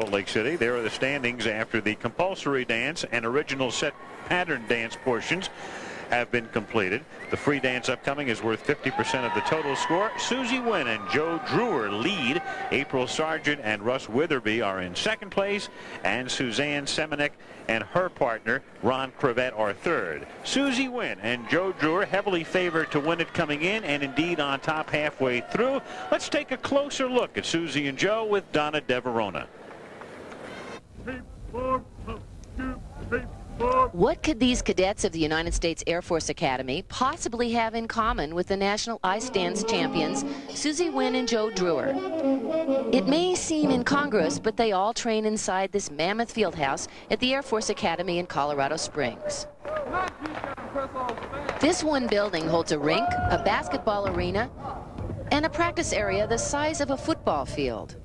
Lake City. There are the standings after the compulsory dance and original set pattern dance portions have been completed. The free dance upcoming is worth 50% of the total score. Susie Wynne and Joe Druar lead. April Sargent and Russ Witherby are in second place, and Suzanne Semenek and her partner Ron Crevette are third. Susie Wynne and Joe Druar heavily favored to win it coming in, and indeed on top halfway through. Let's take a closer look at Susie and Joe with Donna DeVerona. What could these cadets of the United States Air Force Academy possibly have in common with the National Ice Dance champions, Susie Wynne and Joe Druar? It may seem incongruous, but they all train inside this mammoth field house at the Air Force Academy in Colorado Springs. This one building holds a rink, a basketball arena, and a practice area the size of a football field.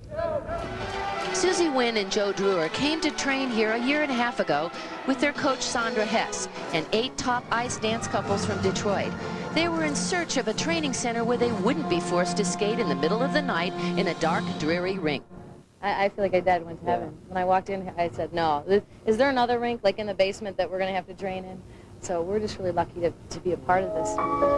Susie Wynne and Joe Druar came to train here a year and a half ago with their coach Sandra Hess and 8 top ice dance couples from Detroit. They were in search of a training center where they wouldn't be forced to skate in the middle of the night in a dark, dreary rink. I feel like I died and went to heaven. When I walked in, I said, no. Is there another rink like in the basement that we're going to have to drain in? So we're just really lucky to be a part of this.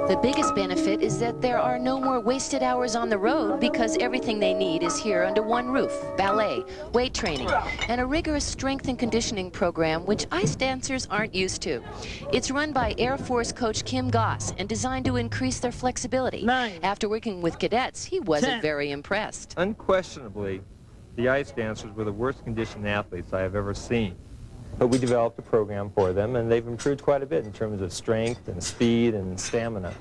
The biggest benefit is that there are no more wasted hours on the road because everything they need is here under one roof. Ballet, weight training, and a rigorous strength and conditioning program which ice dancers aren't used to. It's run by Air Force coach Kim Goss and designed to increase their flexibility. 9. After working with cadets, he wasn't 10. very impressed. Unquestionably, the ice dancers were the worst conditioned athletes I have ever seen. But we developed a program for them, and they've improved quite a bit in terms of strength and speed and stamina.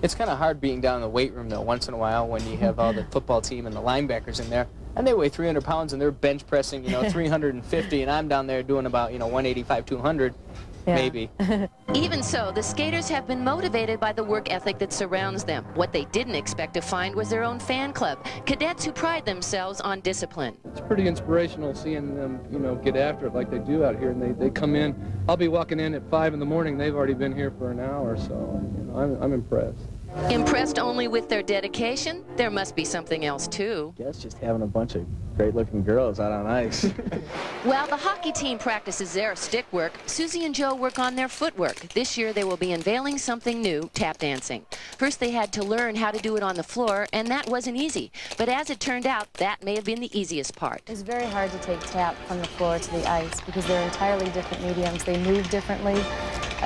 It's kind of hard being down in the weight room, though, once in a while when you have all the football team and the linebackers in there, and they weigh 300 pounds, and they're bench pressing, 350, and I'm down there doing about, 185, 200, maybe. Even so, the skaters have been motivated by the work ethic that surrounds them. What they didn't expect to find was their own fan club, cadets who pride themselves on discipline. It's pretty inspirational seeing them, get after it like they do out here. And they come in. I'll be walking in at 5 in the morning. They've already been here for an hour, so I'm impressed. Impressed only with their dedication? There must be something else, too. I guess just having a bunch of great-looking girls out on ice. While the hockey team practices their stick work, Susie and Joe work on their footwork. This year they will be unveiling something new, tap dancing. First they had to learn how to do it on the floor, and that wasn't easy. But as it turned out, that may have been the easiest part. It's very hard to take tap from the floor to the ice because they're entirely different mediums. They move differently,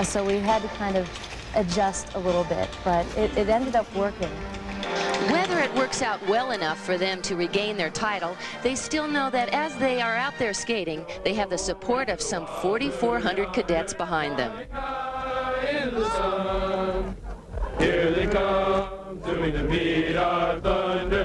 so we had to kind of adjust a little bit, but it ended up working. Whether it works out well enough for them to regain their title, they still know that as they are out there skating, they have the support of some 4,400 cadets behind them. In the sun, here they come, doing the beat our thunder.